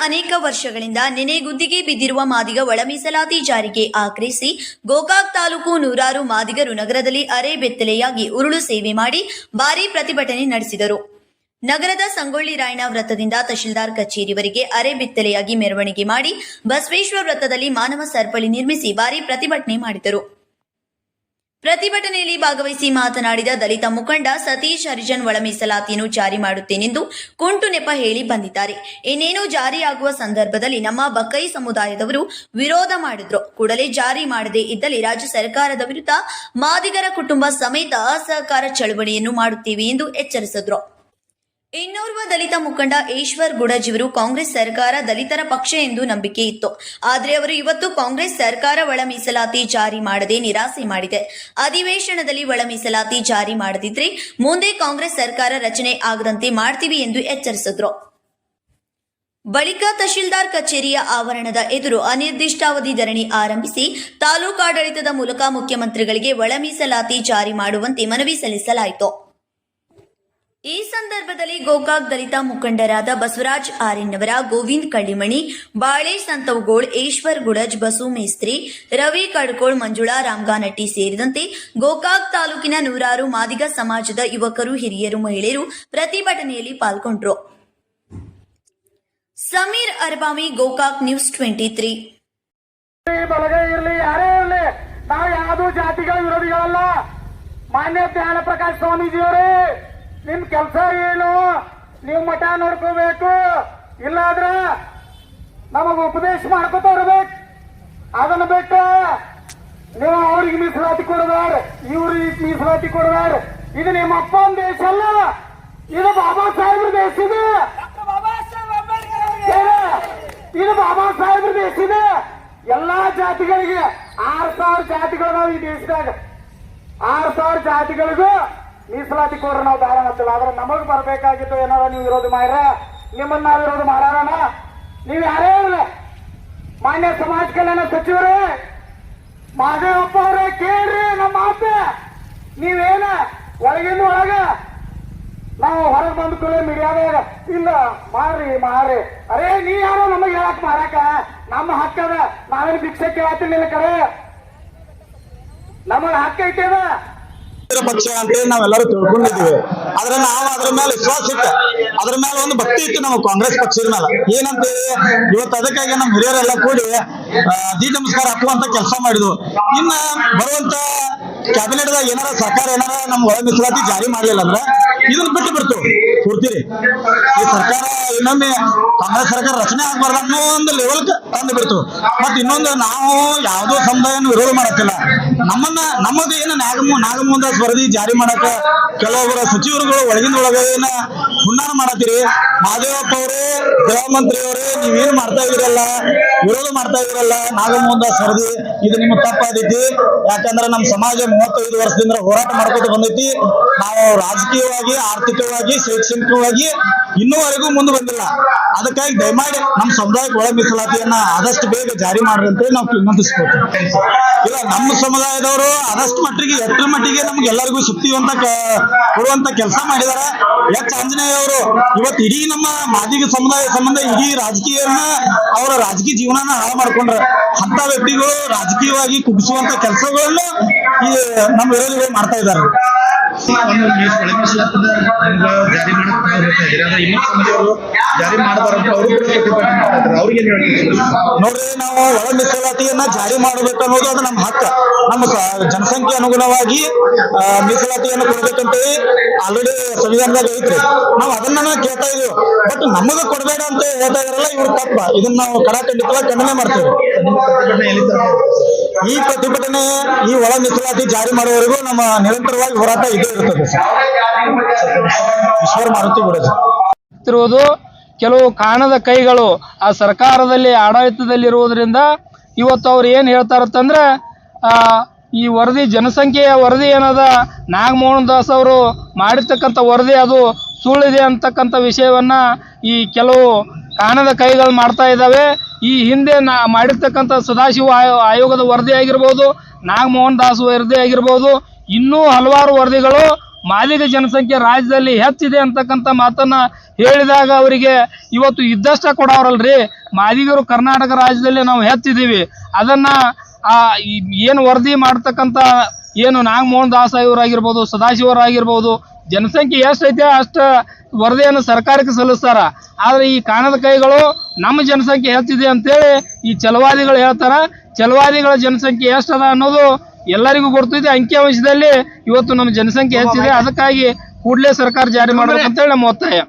ಅನೇಕ ವರ್ಷಗಳಿಂದ ನೆನೆಗುದ್ದಿಗೆ ಬಿದ್ದಿರುವ ಮಾದಿಗ ಒಳ ಮೀಸಲಾತಿ ಜಾರಿಗೆ ಆಗ್ರಹಿಸಿ ಗೋಕಾಕ್ ತಾಲೂಕು ನೂರಾರು ಮಾದಿಗರು ನಗರದಲ್ಲಿ ಅರೆಬೆತ್ತಲೆಯಾಗಿ ಉರುಳು ಸೇವೆ ಮಾಡಿ ಭಾರೀ ಪ್ರತಿಭಟನೆ ನಡೆಸಿದರು. ನಗರದ ಸಂಗೊಳ್ಳಿ ರಾಯಣ್ಣ ವೃತ್ತದಿಂದ ತಹಶೀಲ್ದಾರ್ ಕಚೇರಿವರೆಗೆ ಅರೆಬೆತ್ತಲೆಯಾಗಿ ಮೆರವಣಿಗೆ ಮಾಡಿ ಬಸವೇಶ್ವರ ವೃತ್ತದಲ್ಲಿ ಮಾನವ ಸರಪಳಿ ನಿರ್ಮಿಸಿ ಭಾರೀ ಪ್ರತಿಭಟನೆ ಮಾಡಿದರು. ಪ್ರತಿಭಟನೆಯಲ್ಲಿ ಭಾಗವಹಿಸಿ ಮಾತನಾಡಿದ ದಲಿತ ಮುಖಂಡ ಸತೀಶ್ ಹರಿಜನ್ ಒಳ ಮೀಸಲಾತಿಯನ್ನು ಜಾರಿ ಮಾಡುತ್ತೇನೆಂದು ಕುಂಟು ನೆಪ ಹೇಳಿ ಬಂದಿದ್ದಾರೆ. ಇನ್ನೇನು ಜಾರಿಯಾಗುವ ಸಂದರ್ಭದಲ್ಲಿ ನಮ್ಮ ಬಕ್ಕೈ ಸಮುದಾಯದವರು ವಿರೋಧ ಮಾಡಿದ್ರು. ಕೂಡಲೇ ಜಾರಿ ಮಾಡದೇ ಇದ್ದಲ್ಲಿ ರಾಜ್ಯ ಸರ್ಕಾರದ ವಿರುದ್ಧ ಮಾದಿಗರ ಕುಟುಂಬ ಸಮೇತ ಅಸಹಕಾರ ಚಳವಳಿಯನ್ನು ಮಾಡುತ್ತೇವೆ ಎಂದು ಎಚ್ಚರಿಸಿದ್ರು. ಇನ್ನೋರ್ವ ದಲಿತ ಮುಖಂಡ ಈಶ್ವರ್ ಗುಡಜ್ ಇವರು ಕಾಂಗ್ರೆಸ್ ಸರ್ಕಾರ ದಲಿತರ ಪಕ್ಷ ಎಂದು ನಂಬಿಕೆ ಇತ್ತು. ಆದರೆ ಅವರು ಇವತ್ತು ಕಾಂಗ್ರೆಸ್ ಸರ್ಕಾರ ಒಳ ಮೀಸಲಾತಿ ಜಾರಿ ಮಾಡದೆ ನಿರಾಸೆ ಮಾಡಿದೆ. ಅಧಿವೇಶನದಲ್ಲಿ ಒಳ ಮೀಸಲಾತಿ ಜಾರಿ ಮಾಡದಿದ್ರೆ ಮುಂದೆ ಕಾಂಗ್ರೆಸ್ ಸರ್ಕಾರ ರಚನೆ ಆಗದಂತೆ ಮಾಡ್ತೀವಿ ಎಂದು ಎಚ್ಚರಿಸಿದ್ರು. ಬಳಿಕ ತಹಶೀಲ್ದಾರ್ ಕಚೇರಿಯ ಆವರಣದ ಎದುರು ಅನಿರ್ದಿಷ್ಟಾವಧಿ ಧರಣಿ ಆರಂಭಿಸಿ ತಾಲೂಕಾಡಳಿತದ ಮೂಲಕ ಮುಖ್ಯಮಂತ್ರಿಗಳಿಗೆ ಒಳ ಮೀಸಲಾತಿ ಜಾರಿ ಮಾಡುವಂತೆ ಮನವಿ ಸಲ್ಲಿಸಲಾಯಿತು. ಈ ಸಂದರ್ಭದಲ್ಲಿ ಗೋಕಾಕ್ ದಲಿತ ಮುಖಂಡರಾದ ಬಸವರಾಜ್ ಆರ್ಯನವರ, ಗೋವಿಂದ್ ಕಳ್ಳಿಮಣಿ, ಬಾಳೆ ಸಂತವಗೋಳ್, ಈಶ್ವರ್ ಗುಡಜ್, ಬಸು ಮೇಸ್ತ್ರಿ, ರವಿ ಕಡ್ಕೋಳ್, ಮಂಜುಳಾ ರಾಮಗಾನಟ್ಟಿ ಸೇರಿದಂತೆ ಗೋಕಾಕ್ ತಾಲೂಕಿನ ನೂರಾರು ಮಾದಿಗ ಸಮಾಜದ ಯುವಕರು, ಹಿರಿಯರು, ಮಹಿಳೆಯರು ಪ್ರತಿಭಟನೆಯಲ್ಲಿ ಪಾಲ್ಗೊಂಡರು. ಸಮೀರ್ ಅರ್ಬಾಮಿ, ಗೋಕಾಕ್ ನ್ಯೂಸ್ 23. ನಾವು ಯಾವುದೂ ಜಾತಿಗಳ ವಿರೋಧಿಗಳಲ್ಲ. ಮಾನ್ಯ ಜ್ಞಾನ ಪ್ರಕಾಶ್ ಸ್ವಾಮೀಜಿಯವರೇ, ನಿಮ್ ಕೆಲಸ ಏನು? ನೀವು ಮಠ ನೋಡ್ಕೋಬೇಕು, ಇಲ್ಲಾದ್ರ ನಮಗ ಉಪದೇಶ ಮಾಡ್ಕೊತ ಇರ್ಬೇಕು. ಅದನ್ನ ಬಿಟ್ಟು ನೀವು ಅವ್ರಿಗೆ ಮೀಸಲಾತಿ ಕೊಡದಾರ, ಇವ್ರಿಗೆ ಮೀಸಲಾತಿ ಕೊಡದಾರ. ಇದು ನಿಮ್ಮ ಅಪ್ಪನ ದೇಶ ಅಲ್ಲ, ಇದು ಬಾಬಾ ಸಾಹೇಬ್ರ ದೇಶ ಇದೆ. ಇದು ಬಾಬಾ ಸಾಹೇಬ್ರ ದೇಶ ಇದೆ. ಎಲ್ಲಾ ಜಾತಿಗಳಿಗೆ 6,000 ಜಾತಿಗಳು ನಾವು ಈ ದೇಶದಾಗ 6,000 ಜಾತಿಗಳಿಗೂ ಮೀಸಲಾತಿ ಕೊಡ್ರ. ನಾವು ಬೇಡ ಅಂತಿಲ್ಲ. ಆದ್ರೆ ನಮಗ್ ಬರ್ಬೇಕಾಗಿತ್ತು. ಏನಾರ ನೀವು ವಿರೋಧ ಮಾಡ್ರ, ನಿಮ್ಮನ್ನ ನಾವು ವಿರೋಧ ಮಾಡೋಣ. ನೀವು ಯಾರೇ ಇಲ್ಲ, ಮಾನ್ಯ ಸಮಾಜ ಕಲ್ಯಾಣ ಸಚಿವರೇ, ಮಾದೇವಪ್ಪ ಅವರೇ, ಕೇಳ್ರಿ ನಮ್ಮ ಮಾತು. ನೀವೇನ ಒಳಗಿಂದ ಒಳಗ ನಾವು ಹೊರಗೆ ಬಂದ ಕೂಡಲೇ ಮೀಡಿಯಾದಾಗ ಇಲ್ಲ ಮಾರಿ ಅರೇ ನೀ ಯಾರೋ ನಮಗೆ ಹೇಳಕ್ ಮಾರಾಕ? ನಮ್ಮ ಹಕ್ಕದ. ನಾವೇನು ಭಿಕ್ಷೆ ಕೇಳತ್ತಿಲ್ಲ ಕರೆ, ನಮಗ ಹಕ್ಕ ಐತದ. ಪಕ್ಷ ಅಂತ ನಾವೆಲ್ಲರೂ ತಿಳ್ಕೊಂಡಿದ್ದೀವಿ. ಆದ್ರೆ ನಾವು ಅದ್ರ ಮೇಲೆ ವಿಶ್ವಾಸ ಇತ್ತು, ಅದ್ರ ಮೇಲೆ ಒಂದು ಭಕ್ತಿ ಇತ್ತು ನಮ್ಮ ಕಾಂಗ್ರೆಸ್ ಪಕ್ಷದ ಮೇಲೆ. ಏನಂತ ಇವತ್ತು ಅದಕ್ಕಾಗಿ ನಮ್ಮ ಹಿರಿಯರೆಲ್ಲ ಕೂಡಿ ದಿ ನಮಸ್ಕಾರ ಹಾಕುವಂತ ಕೆಲಸ ಮಾಡಿದ್ವು. ಇನ್ನ ಬರುವಂತ ಕ್ಯಾಬಿನೆಟ್ ದಾಗ ಏನಾರ ಸರ್ಕಾರ ಏನಾರ ನಮ್ ಒಳ ಮೀಸಲಾತಿ ಜಾರಿ ಮಾಡ್ಲಿಲ್ಲ ಅಂದ್ರೆ ಇದನ್ನ ಬಿಟ್ಟು ಬಿಡ್ತು ಕೂರ್ತೀರಿ. ಈ ಸರ್ಕಾರ ಇನ್ನೊಮ್ಮೆ ಕಾಂಗ್ರೆಸ್ ಸರ್ಕಾರ ರಚನೆ ಆಗ್ಬಾರ್ದು ಅನ್ನೋ ಒಂದು ಲೆವೆಲ್ ತಂದು ಬಿಡ್ತು. ಮತ್ ಇನ್ನೊಂದು, ನಾವು ಯಾವುದೋ ಸಮುದಾಯನ ವಿರೋಧ ಮಾಡತ್ತಿಲ್ಲ. ನಮ್ಮದು ಏನು ನಾಗಮೋಹನ್ ವರದಿ ಜಾರಿ ಮಾಡಕ ಕೆಲವೊಬ್ಬರ ಸಚಿವರುಗಳು ಒಳಗಿನ ಒಳಗೇನ ಹುನ್ನಾರ ಮಾಡತ್ತೀರಿ. ಮಾದೇವಪ್ಪ ಅವರೇ, ಗೃಹ ಮಂತ್ರಿ ಅವರೇ, ನೀವೇನು ಮಾಡ್ತಾ ಇದ್ರಲ್ಲ, ವಿರೋಧ ಮಾಡ್ತಾ ಇದ್ರಲ್ಲ ನಾಗಮೋಹನ್ ವರದಿ, ಇದು ನಿಮ್ಮ ತಪ್ಪಾದೈತಿ. ಯಾಕಂದ್ರೆ ನಮ್ಮ ಸಮಾಜ 35 ವರ್ಷದಿಂದ ಹೋರಾಟ ಮಾಡ್ಕೊತ ಬಂದೈತಿ. ನಾವು ರಾಜಕೀಯವಾಗಿ, ಆರ್ಥಿಕವಾಗಿ, ಶೈಕ್ಷಣಿಕವಾಗಿ ಇನ್ನೂವರೆಗೂ ಮುಂದೆ ಬಂದಿಲ್ಲ. ಅದಕ್ಕಾಗಿ ದಯಮಾಡಿ ನಮ್ಮ ಸಮುದಾಯಕ್ಕೆ ಒಳ ಮೀಸಲಾತಿಯನ್ನ ಆದಷ್ಟು ಬೇಗ ಜಾರಿ ಮಾಡ್ರಿ ಅಂತ ನಾವು ವಿನಂತಿಸ್ಬೇಕು. ಇಲ್ಲ, ನಮ್ಮ ಸಮುದಾಯದವರು ಆದಷ್ಟು ಮಟ್ಟಿಗೆ ಎಷ್ಟರ ಮಟ್ಟಿಗೆ ನಮ್ಗೆ ಎಲ್ಲರಿಗೂ ಸಿಕ್ತಿವಂತ ಕೊಡುವಂತ ಕೆಲಸ ಮಾಡಿದಾರೆ. ಎಚ್ ಆಂಜನೇಯ ಅವರು ಇವತ್ತು ಇಡೀ ನಮ್ಮ ಮಾದಿಗ ಸಮುದಾಯ ಸಂಬಂಧ ಇಡೀ ರಾಜಕೀಯನ, ಅವರ ರಾಜಕೀಯ ಜೀವನನ ಹಾಳು ಮಾಡ್ಕೊಂಡ್ರೆ ಅಂತ ವ್ಯಕ್ತಿಗಳು ರಾಜಕೀಯವಾಗಿ ಕುಗ್ಗಿಸುವಂತ ಕೆಲಸಗಳನ್ನು ಈ ನಮ್ಮ ವಿರೋಧಿಗಳು ಮಾಡ್ತಾ ಇದ್ದಾರೆ. ಜಾರಿ ಮಾಡಬಾರಂತ ಅವರು ಕೂಡ ಪ್ರತಿಭಟನೆ ಮಾಡ್ತಾರೆ. ಅವ್ರಿಗೆ ನೋಡ್ರಿ, ನಾವು ಒಳ ಮೀಸಲಾತಿಯನ್ನ ಜಾರಿ ಮಾಡಬೇಕು ಅನ್ನೋದು ಅದು ನಮ್ಮ ಹಕ್ಕ. ನಮ್ಮ ಜನಸಂಖ್ಯೆ ಅನುಗುಣವಾಗಿ ಮೀಸಲಾತಿಯನ್ನು ಕೊಡ್ಬೇಕಂತ ಆಲ್ರೆಡಿ ಸಂವಿಧಾನದಾಗ ಐತ್ರಿ. ನಾವು ಅದನ್ನ ಕೇಳ್ತಾ ಇದೀವಿ. ಬಟ್ ನಮಗ ಕೊಡಬೇಡ ಅಂತ ಹೇಳ್ತಾ ಇದಾರಲ್ಲ, ಇವ್ರು ತಪ್ಪ. ಇದನ್ನ ನಾವು ಕಡಾಖಂಡಿತವಾಗಿ ಖಂಡನೆ ಮಾಡ್ತೇವೆ. ಈ ಪ್ರತಿಭಟನೆ, ಈ ಒಳ ಮೀಸಲಾತಿ ಜಾರಿ ಮಾಡುವವರೆಗೂ ನಮ್ಮ ನಿರಂತರವಾಗಿ ಹೋರಾಟ ಇದೇ ಇರ್ತದೆ. ಈಶ್ವರ್ ಮಾರುತಿ ಗುಡಜ್ ಇರುವುದು ಕೆಲವು ಕಾಣದ ಕೈಗಳು ಆ ಸರ್ಕಾರದಲ್ಲಿ ಆಡಳಿತದಲ್ಲಿರುವುದರಿಂದ ಇವತ್ತು ಅವ್ರು ಏನು ಹೇಳ್ತಾರಂತಂದ್ರೆ, ಈ ವರದಿ, ಜನಸಂಖ್ಯೆಯ ವರದಿ ಏನದ, ನಾಗಮೋಹನ್ ದಾಸ್ ಅವರು ಮಾಡಿರ್ತಕ್ಕಂಥ ವರದಿ ಅದು ಸುಳ್ಳಿದೆ ಅಂತಕ್ಕಂಥ ವಿಷಯವನ್ನ ಈ ಕೆಲವು ಕಾಣದ ಕೈಗಳು ಮಾಡ್ತಾ ಇದ್ದಾವೆ. ಈ ಹಿಂದೆ ಮಾಡಿರ್ತಕ್ಕಂಥ ಸದಾಶಿವ ಆಯೋಗದ ವರದಿ ಆಗಿರ್ಬೋದು, ನಾಗಮೋಹನ್ ದಾಸ್ ವರದಿ ಆಗಿರ್ಬೋದು, ಇನ್ನೂ ಹಲವಾರು ವರದಿಗಳು ಮಾದಿಗ ಜನಸಂಖ್ಯೆ ರಾಜ್ಯದಲ್ಲಿ ಹೆಚ್ಚಿದೆ ಅಂತಕ್ಕಂಥ ಮಾತನ್ನ ಹೇಳಿದಾಗ ಅವರಿಗೆ ಇವತ್ತು ಇದ್ದಷ್ಟ ಕೊಡೋರಲ್ರಿ. ಮಾದಿಗರು ಕರ್ನಾಟಕ ರಾಜ್ಯದಲ್ಲಿ ನಾವು ಹೆಚ್ಚಿದ್ದೀವಿ. ಅದನ್ನ ಏನು ವರದಿ ಮಾಡ್ತಕ್ಕಂಥ ಏನು ನಾಗಮೋಹನ್ ದಾಸ್ ಇವರಾಗಿರ್ಬೋದು, ಸದಾಶಿವರಾಗಿರ್ಬೋದು, ಜನಸಂಖ್ಯೆ ಎಷ್ಟೈತೆ ಅಷ್ಟ ವರದಿಯನ್ನು ಸರ್ಕಾರಕ್ಕೆ ಸಲ್ಲಿಸ್ತಾರ. ಆದ್ರೆ ಈ ಕಾಣದ ಕೈಗಳು ನಮ್ಮ ಜನಸಂಖ್ಯೆ ಹೆಚ್ಚಿದೆ ಅಂತೇಳಿ ಈ ಛಲವಾದಿಗಳು ಹೇಳ್ತಾರ. ಛಲವಾದಿಗಳ ಜನಸಂಖ್ಯೆ ಎಷ್ಟದ ಅನ್ನೋದು ಎಲ್ಲರಿಗೂ ಗೊತ್ತಿದೆ. ಅಂಕಿಅಂಶದಲ್ಲಿ ಇವತ್ತು ನಮ್ಮ ಜನಸಂಖ್ಯೆ ಹೆಚ್ಚಿದೆ. ಅದಕ್ಕಾಗಿ ಕೂಡಲೇ ಸರ್ಕಾರ ಜಾರಿ ಮಾಡಬೇಕಂತೇಳಿ ನಮ್ಮ ಒತ್ತಾಯ.